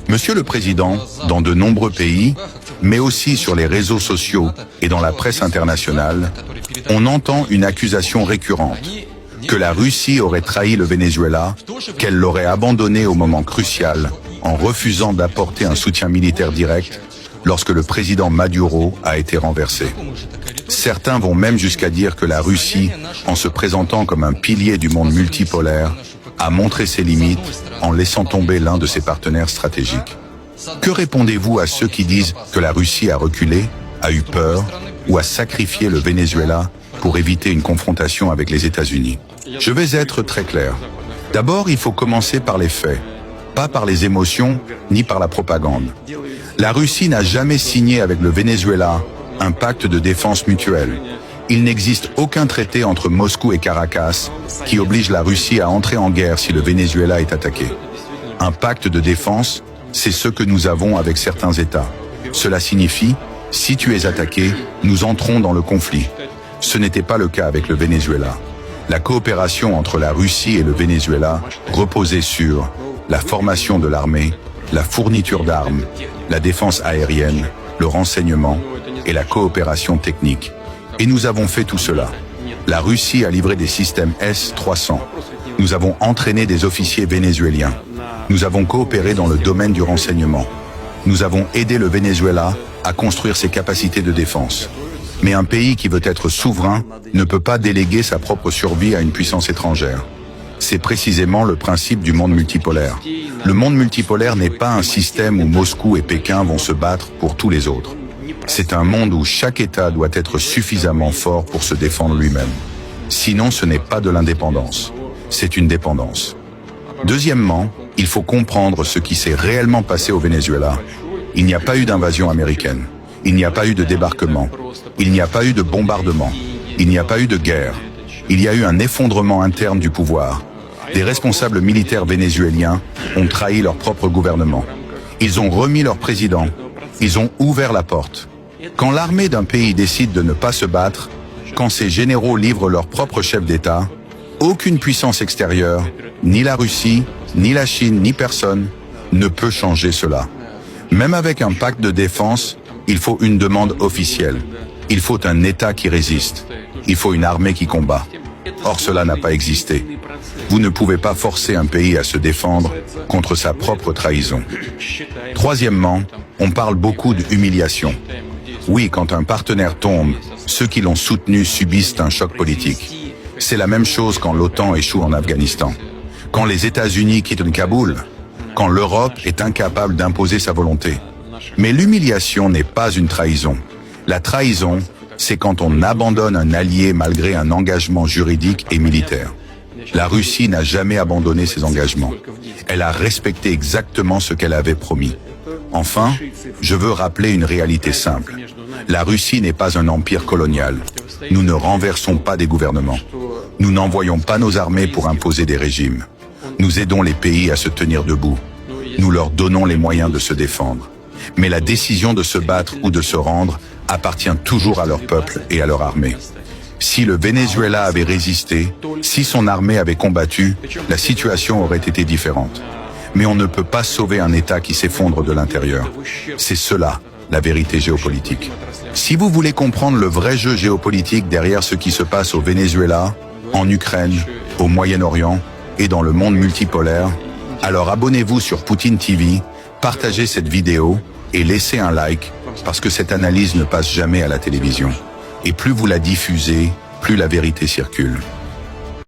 Monsieur le Président, dans de nombreux pays, mais aussi sur les réseaux sociaux et dans la presse internationale, on entend une accusation récurrente, que la Russie aurait trahi le Venezuela, qu'elle l'aurait abandonné au moment crucial en refusant d'apporter un soutien militaire direct lorsque le président Maduro a été renversé. Certains vont même jusqu'à dire que la Russie, en se présentant comme un pilier du monde multipolaire, a montré ses limites en laissant tomber l'un de ses partenaires stratégiques. Que répondez-vous à ceux qui disent que la Russie a reculé, a eu peur ou a sacrifié le Venezuela pour éviter une confrontation avec les États-Unis? Je vais être très clair. D'abord, il faut commencer par les faits, pas par les émotions ni par la propagande. La Russie n'a jamais signé avec le Venezuela un pacte de défense mutuelle. Il n'existe aucun traité entre Moscou et Caracas qui oblige la Russie à entrer en guerre si le Venezuela est attaqué. Un pacte de défense, c'est ce que nous avons avec certains États. Cela signifie, si tu es attaqué, nous entrons dans le conflit. Ce n'était pas le cas avec le Venezuela. La coopération entre la Russie et le Venezuela reposait sur la formation de l'armée, la fourniture d'armes, la défense aérienne, le renseignement et la coopération technique. Et nous avons fait tout cela. La Russie a livré des systèmes S-300. Nous avons entraîné des officiers vénézuéliens. Nous avons coopéré dans le domaine du renseignement. Nous avons aidé le Venezuela à construire ses capacités de défense. Mais un pays qui veut être souverain ne peut pas déléguer sa propre survie à une puissance étrangère. C'est précisément le principe du monde multipolaire. Le monde multipolaire n'est pas un système où Moscou et Pékin vont se battre pour tous les autres. C'est un monde où chaque État doit être suffisamment fort pour se défendre lui-même. Sinon, ce n'est pas de l'indépendance. C'est une dépendance. Deuxièmement, il faut comprendre ce qui s'est réellement passé au Venezuela. Il n'y a pas eu d'invasion américaine. Il n'y a pas eu de débarquement. Il n'y a pas eu de bombardement. Il n'y a pas eu de guerre. Il y a eu un effondrement interne du pouvoir. Des responsables militaires vénézuéliens ont trahi leur propre gouvernement. Ils ont remis leur président. Ils ont ouvert la porte. Quand l'armée d'un pays décide de ne pas se battre, quand ses généraux livrent leur propre chef d'État, aucune puissance extérieure, ni la Russie, ni la Chine, ni personne, ne peut changer cela. Même avec un pacte de défense, il faut une demande officielle. Il faut un État qui résiste. Il faut une armée qui combat. Or, cela n'a pas existé. Vous ne pouvez pas forcer un pays à se défendre contre sa propre trahison. Troisièmement, on parle beaucoup d'humiliation. Oui, quand un partenaire tombe, ceux qui l'ont soutenu subissent un choc politique. C'est la même chose quand l'OTAN échoue en Afghanistan. Quand les États-Unis quittent Kaboul. Quand l'Europe est incapable d'imposer sa volonté. Mais l'humiliation n'est pas une trahison. La trahison, c'est quand on abandonne un allié malgré un engagement juridique et militaire. La Russie n'a jamais abandonné ses engagements. Elle a respecté exactement ce qu'elle avait promis. Enfin, je veux rappeler une réalité simple. La Russie n'est pas un empire colonial. Nous ne renversons pas des gouvernements. Nous n'envoyons pas nos armées pour imposer des régimes. Nous aidons les pays à se tenir debout. Nous leur donnons les moyens de se défendre. Mais la décision de se battre ou de se rendre appartient toujours à leur peuple et à leur armée. Si le Venezuela avait résisté, si son armée avait combattu, la situation aurait été différente. Mais on ne peut pas sauver un État qui s'effondre de l'intérieur. C'est cela, la vérité géopolitique. Si vous voulez comprendre le vrai jeu géopolitique derrière ce qui se passe au Venezuela, en Ukraine, au Moyen-Orient et dans le monde multipolaire, alors abonnez-vous sur Poutine TV, partagez cette vidéo et laissez un like parce que cette analyse ne passe jamais à la télévision. Et plus vous la diffusez, plus la vérité circule.